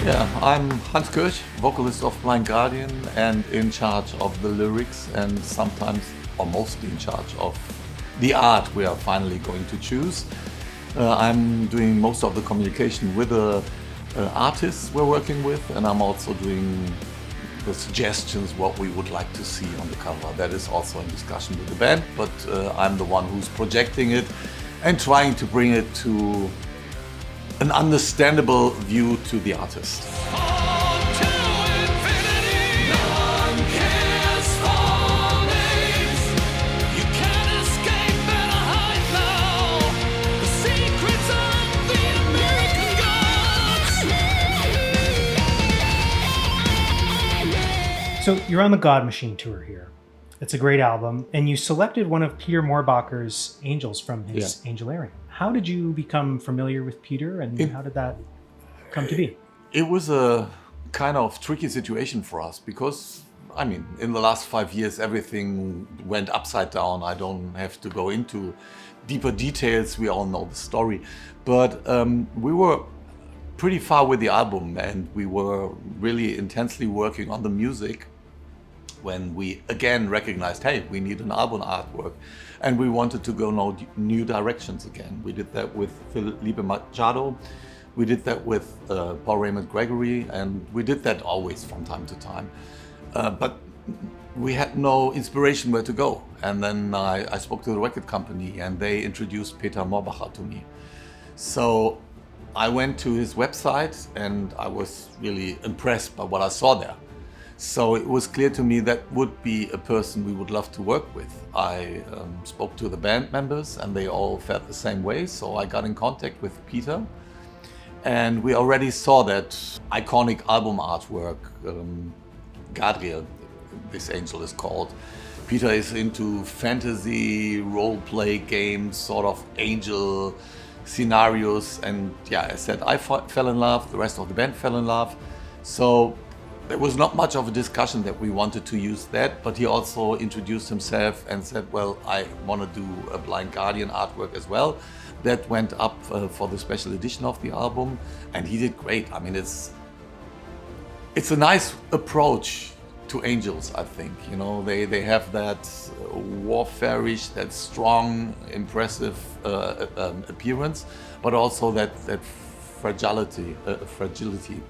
Yeah, I'm Hansi Kürsch, vocalist of Blind Guardian and in charge of the lyrics and sometimes or mostly in charge of the art we are finally going to choose. I'm doing most of the communication with the artists we're working with, and I'm also doing the suggestions what we would like to see on the cover. That is also in discussion with the band, but I'm the one who's projecting it and trying to bring it to an understandable view to the artist. So you're on the God Machine tour here. It's a great album, and you selected one of Peter Moorbacher's Angels from his Angelarium. How did you become familiar with Peter, and how did that come to be? It was a kind of tricky situation for us because, I mean, in the last 5 years, everything went upside down. I don't have to go into deeper details. We all know the story. But we were pretty far with the album, and we were really intensely working on the music when we again recognized, hey, we need an album artwork, and we wanted to go new directions again. We did that with Felipe Machado, we did that with Raymond Gregory, and we did that always from time to time. But we had no inspiration where to go. And then I spoke to the record company, and they introduced Peter Moorbacher to me. So I went to his website, and I was really impressed by what I saw there. So it was clear to me that would be a person we would love to work with. I spoke to the band members, and they all felt the same way. So I got in contact with Peter, and we already saw that iconic album artwork, Gabriel, this angel is called. Peter is into fantasy, role-play games, sort of angel scenarios, and yeah, I said I fell in love, the rest of the band fell in love. So there was not much of a discussion that we wanted to use that, but he also introduced himself and said, well, I want to do a Blind Guardian artwork as well. That went up for the special edition of the album, and he did great. I mean, it's a nice approach to angels, I think. You know, they have that warfare-ish, that strong, impressive appearance, but also that fragility,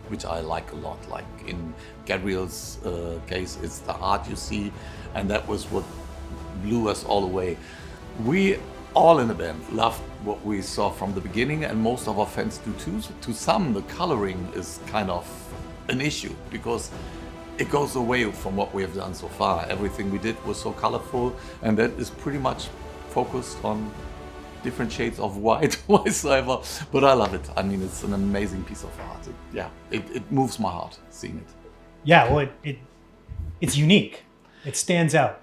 which I like a lot. Like in Gabriel's case, it's the heart you see, and that was what blew us all away. We all in the band loved what we saw from the beginning, and most of our fans do too. To some, the coloring is kind of an issue because it goes away from what we have done so far. Everything we did was so colorful, and that is pretty much focused on different shades of white whatsoever. But I love it. I mean, it's an amazing piece of art. It moves my heart seeing it. Yeah, well, it's unique. It stands out.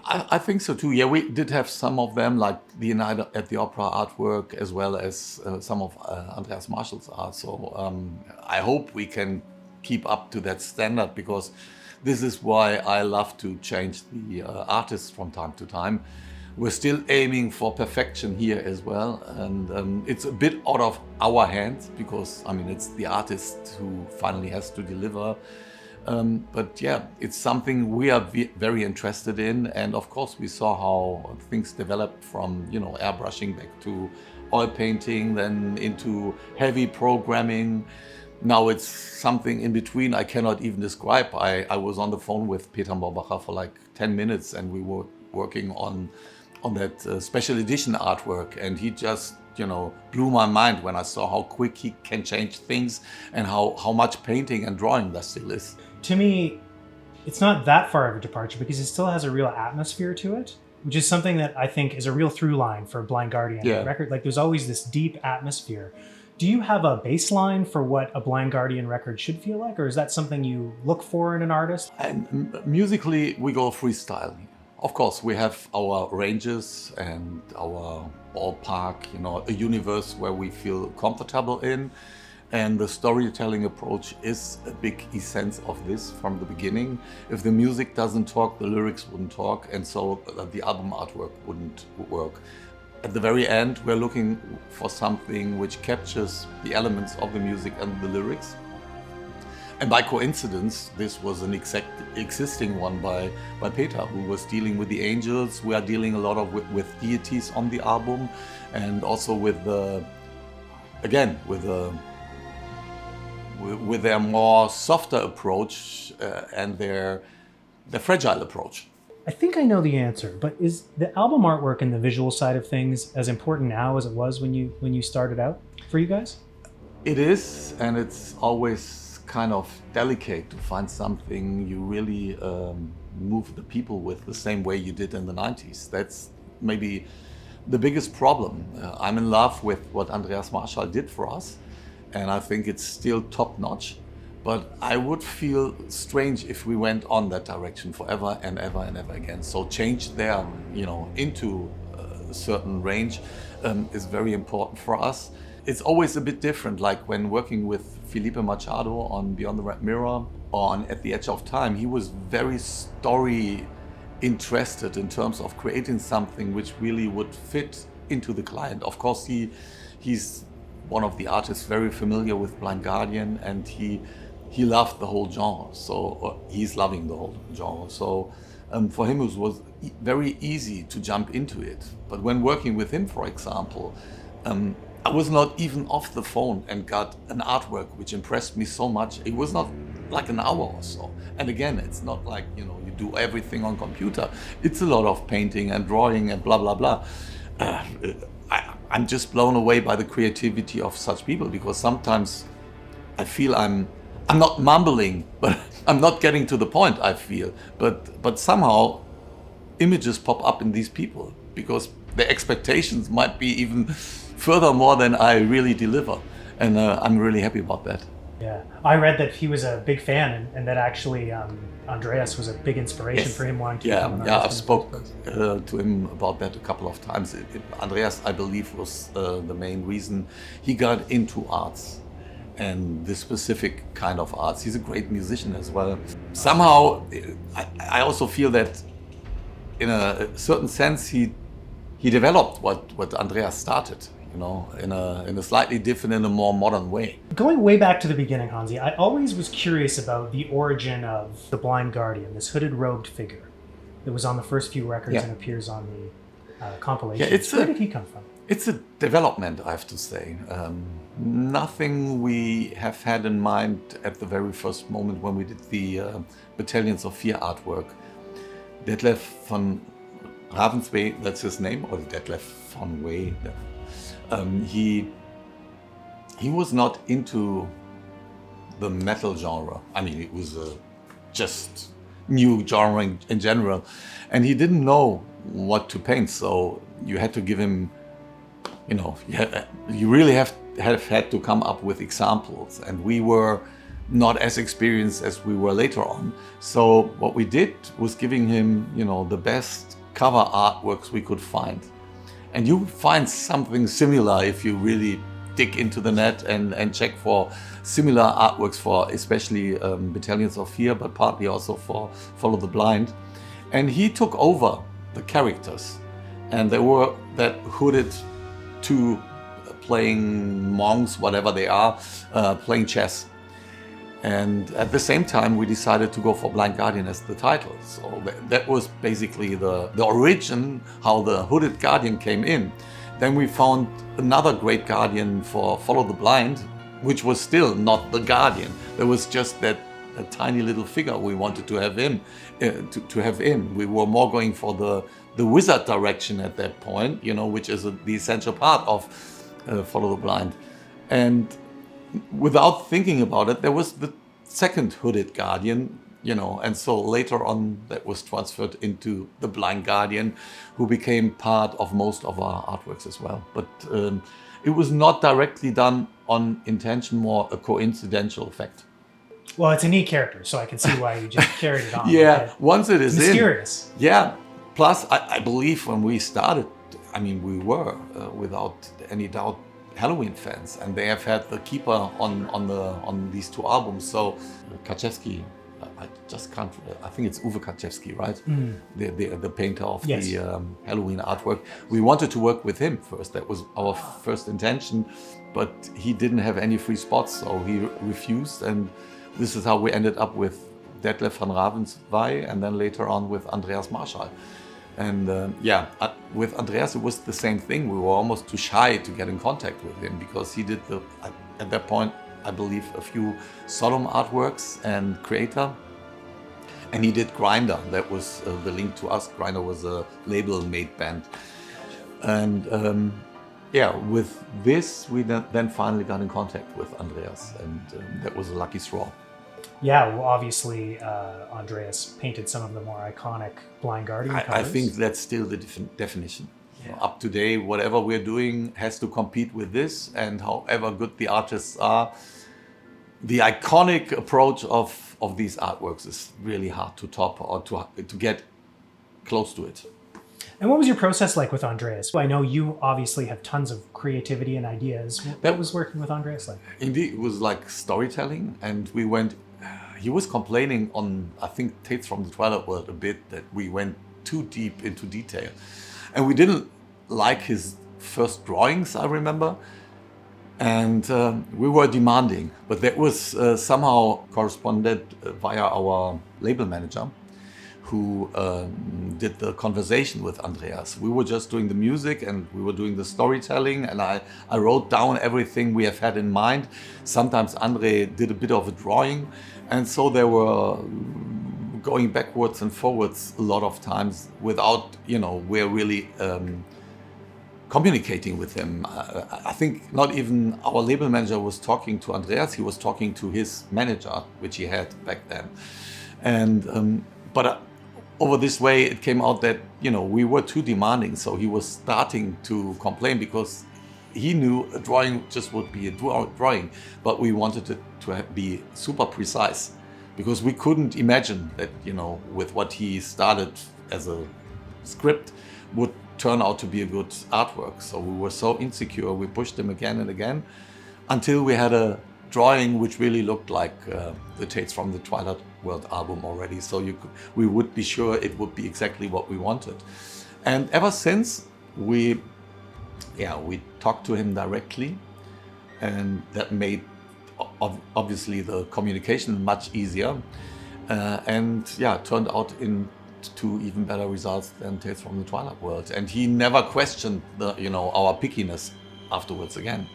I think so too. Yeah, we did have some of them, like the Night at the Opera artwork, as well as some of Andreas Marschall's art. So I hope we can keep up to that standard, because this is why I love to change the artists from time to time. We're still aiming for perfection here as well, and it's a bit out of our hands because, I mean, it's the artist who finally has to deliver. But yeah, it's something we are very interested in, and of course we saw how things developed from, you know, airbrushing back to oil painting, then into heavy programming. Now it's something in between I cannot even describe. I was on the phone with Peter Moorbacher for like 10 minutes, and we were working on that special edition artwork, and he just, you know, blew my mind when I saw how quick he can change things and how much painting and drawing there still is. To me, it's not that far of a departure because it still has a real atmosphere to it, which is something that I think is a real through line for Blind Guardian record. Like, there's always this deep atmosphere. Do you have a baseline for what a Blind Guardian record should feel like, or is that something you look for in an artist? And musically, we go freestyle. Of course, we have our ranges and our ballpark, you know, a universe where we feel comfortable in. And the storytelling approach is a big essence of this from the beginning. If the music doesn't talk, the lyrics wouldn't talk, and so the album artwork wouldn't work. At the very end, we're looking for something which captures the elements of the music and the lyrics. And by coincidence, this was an existing one by Peter, who was dealing with the angels. We are dealing a lot with deities on the album, and also with their more softer approach and their fragile approach. I think I know the answer, but is the album artwork and the visual side of things as important now as it was when you started out for you guys? It is, and it's always kind of delicate to find something you really move the people with the same way you did in the 90s. That's maybe the biggest problem. I'm in love with what Andreas Marschall did for us, and I think it's still top notch. But I would feel strange if we went on that direction forever and ever and ever again. So change there, into a certain range is very important for us. It's always a bit different, like when working with Felipe Machado on Beyond the Red Mirror or on At the Edge of Time. He was very story interested in terms of creating something which really would fit into the client. Of course, he's one of the artists very familiar with Blind Guardian, and he loved the whole genre, he's loving the whole genre. So for him it was very easy to jump into it. But when working with him, for example, I was not even off the phone and got an artwork which impressed me so much. It was not like an hour or so. And again, it's not like, you do everything on computer. It's a lot of painting and drawing and blah, blah, blah. I'm just blown away by the creativity of such people, because sometimes I feel I'm not mumbling, but I'm not getting to the point, I feel. But somehow images pop up in these people, because their expectations might be even furthermore than I really deliver. And I'm really happy about that. Yeah, I read that he was a big fan, and that actually Andreas was a big inspiration for him wanting to become an artist. I've spoke to him about that a couple of times. Andreas, I believe, was the main reason he got into arts, and this specific kind of arts. He's a great musician as well. Somehow, I also feel that in a certain sense, he developed what Andreas started. In a slightly different, in a more modern way. Going way back to the beginning, Hansi, I always was curious about the origin of the Blind Guardian, this hooded robed figure that was on the first few records and appears on the compilation. Where did he come from? It's a development, I have to say. Nothing we have had in mind at the very first moment when we did the Battalions of Fear artwork. Detlef von Ravensway, that's his name, or Detlef von Waay. He was not into the metal genre. I mean, it was just new genre in general, and he didn't know what to paint. So you had to give him, you really have had to come up with examples, and we were not as experienced as we were later on. So what we did was giving him, the best cover artworks we could find. And you find something similar if you really dig into the net and check for similar artworks for especially Battalions of Fear, but partly also for Follow the Blind. And he took over the characters, and they were that hooded two playing monks, whatever they are, playing chess. And at the same time, we decided to go for Blind Guardian as the title. So that was basically the origin, how the hooded Guardian came in. Then we found another great Guardian for Follow the Blind, which was still not the Guardian. There was just that a tiny little figure we wanted to have in. We were more going for the wizard direction at that point, which is the essential part of Follow the Blind. And without thinking about it, there was the second hooded Guardian, and so later on that was transferred into the Blind Guardian, who became part of most of our artworks as well. But it was not directly done on intention, more a coincidental effect. Well, it's a neat character, so I can see why you just carried it on. Once it is mysterious. Plus, I believe when we started, we were, without any doubt, Halloween fans, and they have had the keeper on these two albums. So Kaczewski, I just can't. I think it's Uwe Kaczewski, right? The painter of the Halloween artwork. We wanted to work with him first. That was our first intention, but he didn't have any free spots, so he refused, and this is how we ended up with Detlef van Raven's Waay, and then later on with Andreas Marschall. And with Andreas, it was the same thing. We were almost too shy to get in contact with him because he did at that point, I believe, a few solemn artworks and Creator. And he did Grinder. That was the link to us. Grinder was a label-made band. And with this, we then finally got in contact with Andreas, and that was a lucky straw. Yeah, well, obviously, Andreas painted some of the more iconic Blind Guardian covers. I think that's still the definition. Yeah. You know, up to date, whatever we're doing has to compete with this, and however good the artists are, the iconic approach of these artworks is really hard to top or to get close to it. And what was your process like with Andreas? I know you obviously have tons of creativity and ideas. What was working with Andreas like? Indeed, it was like storytelling, and we went. He was complaining on, I think, Tales from the Twilight World a bit that we went too deep into detail, and we didn't like his first drawings, I remember, and we were demanding, but that was somehow corresponded via our label manager, who did the conversation with Andreas. We were just doing the music and we were doing the storytelling, and I wrote down everything we have had in mind. Sometimes Andre did a bit of a drawing, and so they were going backwards and forwards a lot of times without, we're really communicating with him. I think not even our label manager was talking to Andreas, he was talking to his manager, which he had back then. And but over this way, it came out that, we were too demanding. So he was starting to complain because he knew a drawing just would be a drawing, but we wanted it to be super precise because we couldn't imagine that, with what he started as a script would turn out to be a good artwork. So we were so insecure, we pushed him again and again until we had a drawing which really looked like the Tales from the Twilight World album already. So we would be sure it would be exactly what we wanted. And ever since, we talked to him directly, and that made obviously the communication much easier. Turned out into even better results than Tales from the Twilight World. And he never questioned our pickiness afterwards again.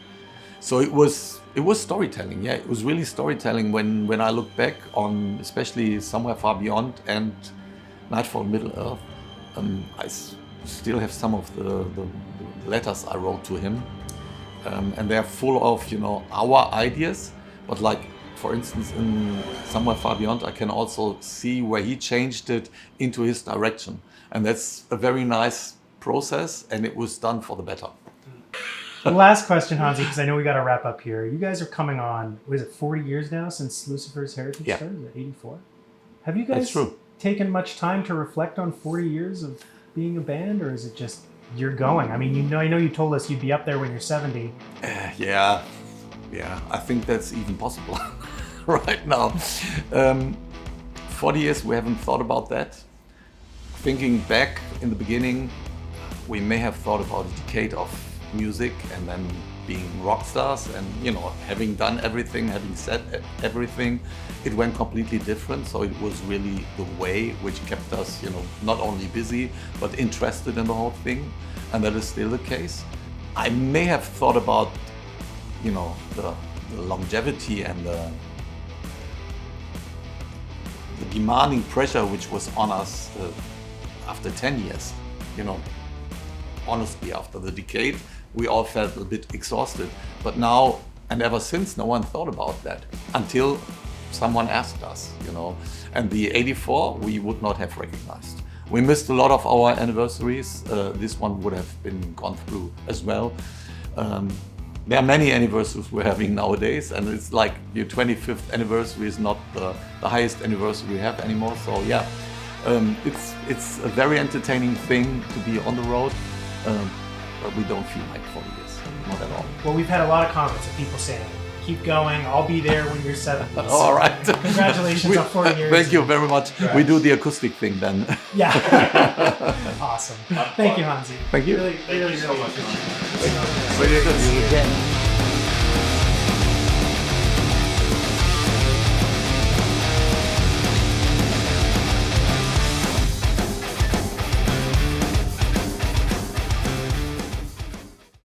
So it was storytelling. Yeah, it was really storytelling. When I look back on, especially Somewhere Far Beyond and Nightfall, Middle Earth, I still have some of the letters I wrote to him, and they're full of our ideas. But like, for instance, in Somewhere Far Beyond, I can also see where he changed it into his direction, and that's a very nice process, and it was done for the better. Last question, Hansi, because I know we got to wrap up here. You guys are coming on, what is it, 40 years now since Lucifer's Heritage started? Is it 84? Have you guys taken much time to reflect on 40 years of being a band, or is it just you're going? I mean, I know you told us you'd be up there when you're 70. Yeah, I think that's even possible right now. 40 years, we haven't thought about that. Thinking back in the beginning, we may have thought about a decade of music and then being rock stars, and having done everything, having said everything, it went completely different. So it was really the way which kept us not only busy but interested in the whole thing, and that is still the case. I may have thought about the longevity and the demanding pressure which was on us after 10 years. Honestly, after the decade, we all felt a bit exhausted. But now, and ever since, no one thought about that until someone asked us, And the 84, we would not have recognized. We missed a lot of our anniversaries. This one would have been gone through as well. There are many anniversaries we're having nowadays, and it's like your 25th anniversary is not the highest anniversary we have anymore. So yeah, it's a very entertaining thing to be on the road. But we don't feel like 40 years, not at all. Well, we've had a lot of comments of people saying, keep going, I'll be there when you're 70. So all right. Congratulations on 40 years. Thank you very much. Right. We do the acoustic thing then. Yeah. Awesome. Thank you, Hansi. Thank you. Really so much. Great to see you again.